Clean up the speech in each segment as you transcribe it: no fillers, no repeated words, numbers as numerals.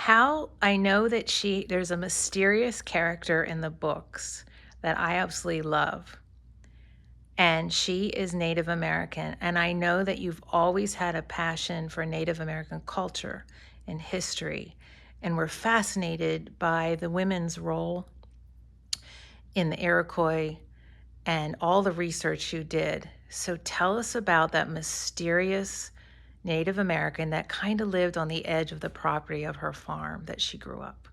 How I know that there's a mysterious character in the books that I absolutely love, and she is Native American. And I know that you've always had a passion for Native American culture and history, and we're fascinated by the women's role in the Iroquois and all the research you did. So tell us about that mysterious Native American that kind of lived on the edge of the property of her farm that she grew up.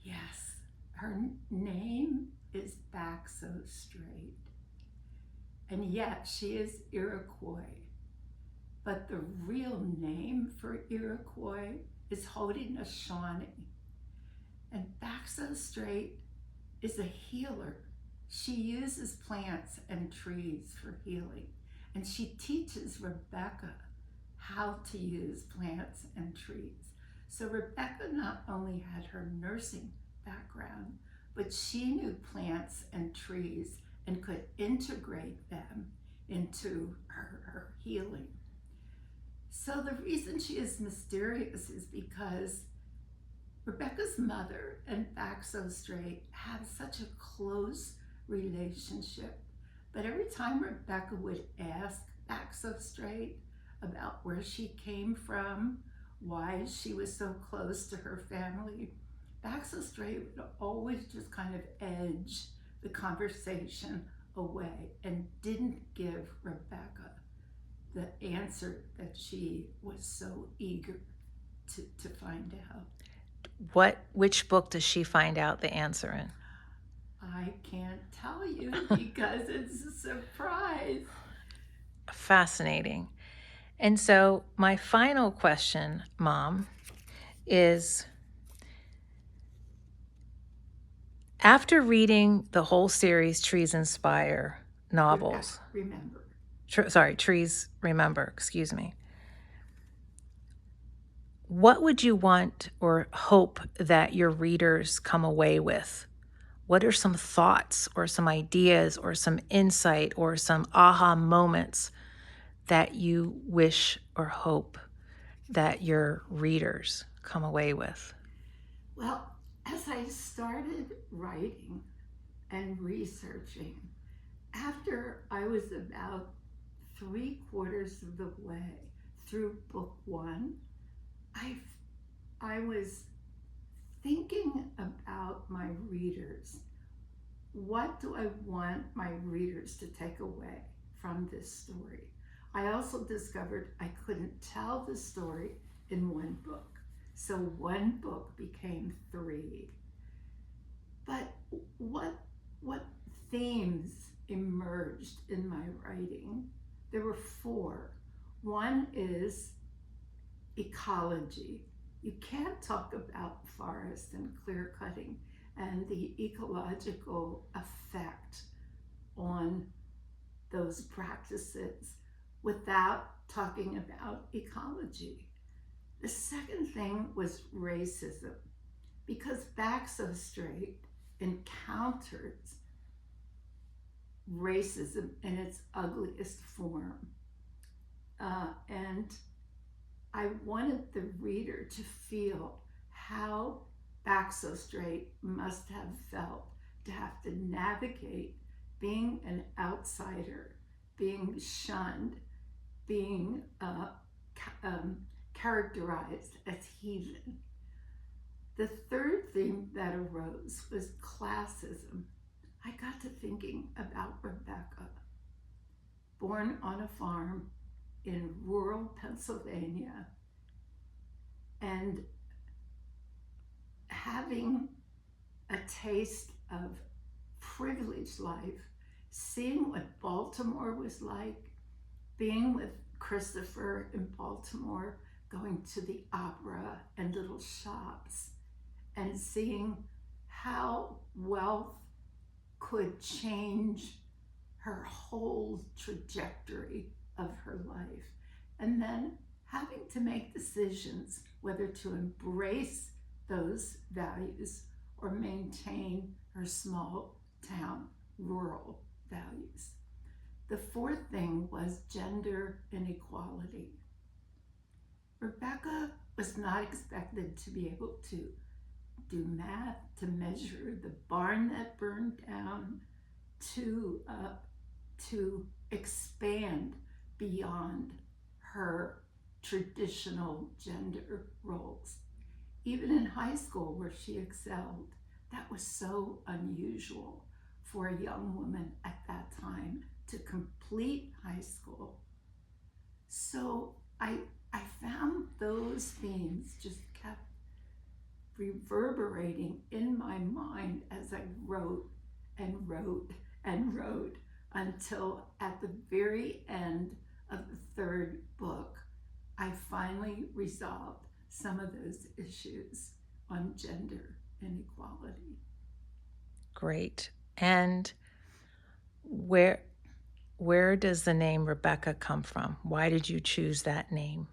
Yes, her name is back so straight. And yet she is Iroquois. But the real name for Iroquois is Haudenosaunee. And back so straight is a healer. She uses plants and trees for healing. And she teaches Rebecca how to use plants and trees. So Rebecca not only had her nursing background, but she knew plants and trees and could integrate them into her healing. So the reason she is mysterious is because Rebecca's mother and Back So Straight have such a close relationship. But every time Rebecca would ask Back So Straight about where she came from, why she was so close to her family, Back So Straight would always just kind of edge the conversation away and didn't give Rebecca the answer that she was so eager to find out. Which book does she find out the answer in? I can't tell you because it's a surprise. Fascinating. And so, my final question, Mom, is after reading the whole series, Trees Inspire novels, Remember. Trees Remember, excuse me, what would you want or hope that your readers come away with? What are some thoughts or some ideas or some insight or some aha moments that you wish or hope that your readers come away with? Well, as I started writing and researching, after I was about 3/4 of the way through book one, I, I was thinking about my readers. What do I want my readers to take away from this story? I also discovered I couldn't tell the story in one book. So one book became three. But what what themes emerged in my writing? There were four. One is ecology. You can't talk about forest and clear cutting and the ecological effect on those practices without talking about ecology. The second thing was racism, because Back So Straight encounters racism in its ugliest form. And I wanted the reader to feel how Back So Straight must have felt to have to navigate being an outsider, being shunned, being characterized as heathen. The third theme that arose was classism. I got to thinking about Rebecca, born on a farm in rural Pennsylvania, and having a taste of privileged life, seeing what Baltimore was like, being with Christopher in Baltimore, going to the opera and little shops, and seeing how wealth could change her whole trajectory of her life. And then having to make decisions whether to embrace those values or maintain her small town rural values. The fourth thing was gender inequality. Rebecca was not expected to be able to do math, to measure the barn that burned down, to expand beyond her traditional gender roles. Even in high school, where she excelled, that was so unusual for a young woman at that time to complete high school. So I found those themes just kept reverberating in my mind as I wrote and wrote and wrote until at the very end of the third book, I finally resolved some of those issues on gender inequality. Great. And where does the name Rebecca come from? Why did you choose that name?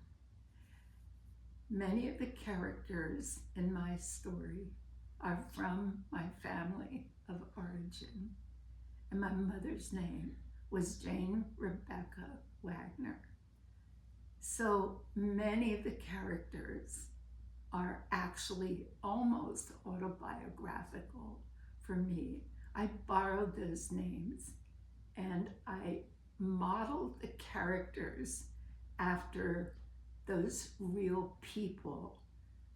Many of the characters in my story are from my family of origin, and my mother's name was Jane Rebecca Wagner. So many of the characters are actually almost autobiographical for me. I borrowed those names and I modeled the characters after those real people.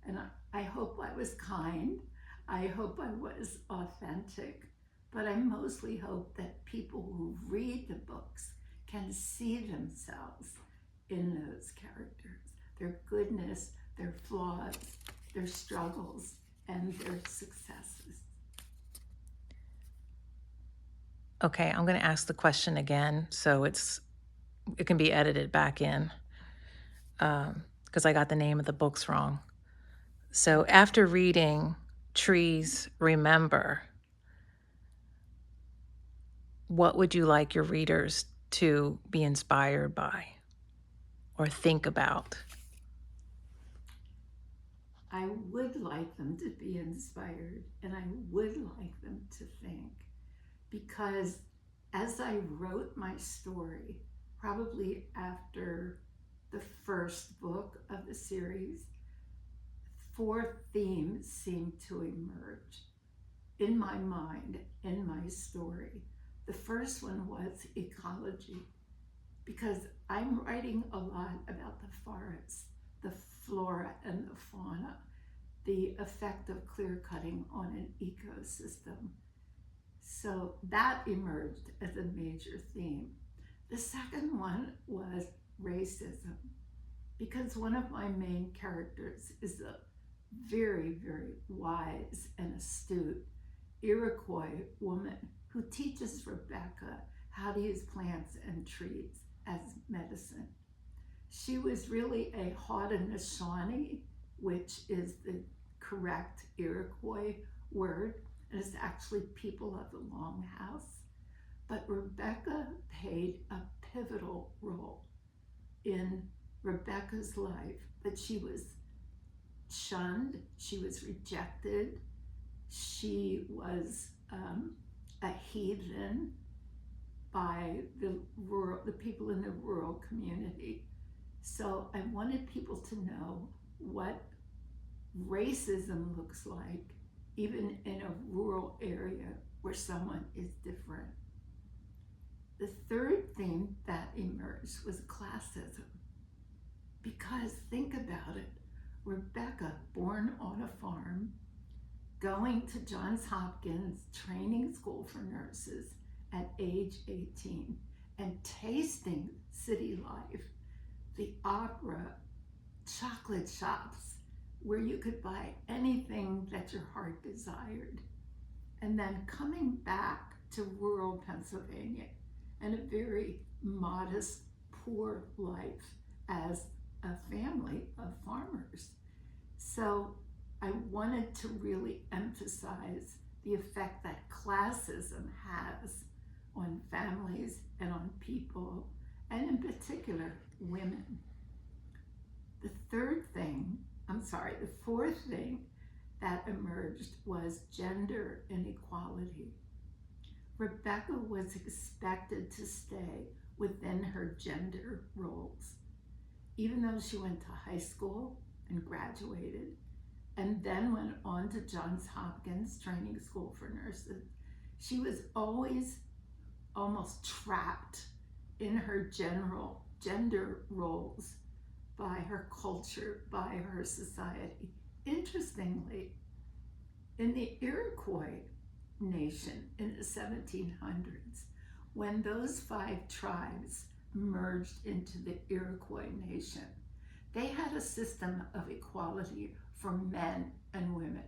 And I hope I was kind. I hope I was authentic. But I mostly hope that people who read the books can see themselves in those characters, their goodness, their flaws, their struggles, and their successes. Okay, I'm going to ask the question again so it can be edited back in because I got the name of the books wrong. So after reading Trees Remember, what would you like your readers to be inspired by or think about? I would like them to be inspired and I would like them to think, because as I wrote my story, probably after the first book of the series, 4 themes seemed to emerge in my mind, in my story. The first one was ecology, because I'm writing a lot about the forests, the flora and the fauna, the effect of clear cutting on an ecosystem. So that emerged as a major theme. The second one was racism, because one of my main characters is a very, very wise and astute Iroquois woman who teaches Rebecca how to use plants and trees as medicine. She was really a Haudenosaunee, which is the correct Iroquois word, and it's actually people of the Longhouse. But Rebecca played a pivotal role in Rebecca's life, that she was shunned, she was rejected, she was a heathen by the people in the rural community. So I wanted people to know what racism looks like, even in a rural area where someone is different. The third theme that emerged was classism, because think about it, Rebecca, born on a farm, going to Johns Hopkins training school for nurses at age 18, and tasting city life, the opera, chocolate shops where you could buy anything that your heart desired, and then coming back to rural Pennsylvania and a very modest, poor life as a family of farmers. So I wanted to really emphasize the effect that classism has on families and on people, and in particular, women. The fourth thing that emerged was gender inequality. Rebecca was expected to stay within her gender roles. even though she went to high school and graduated, and then went on to Johns Hopkins Training School for Nurses, she was always almost trapped in her general gender roles by her culture, by her society. Interestingly, in the Iroquois nation in the 1700s, when those 5 tribes merged into the Iroquois nation, they had a system of equality for men and women.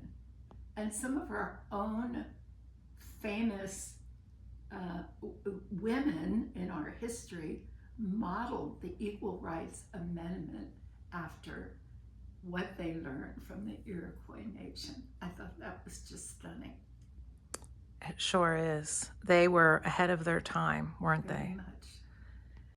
And some of our own famous women in our history modeled the Equal Rights Amendment after what they learned from the Iroquois nation. I thought that was just stunning. It sure is. They were ahead of their time, weren't Very they? much.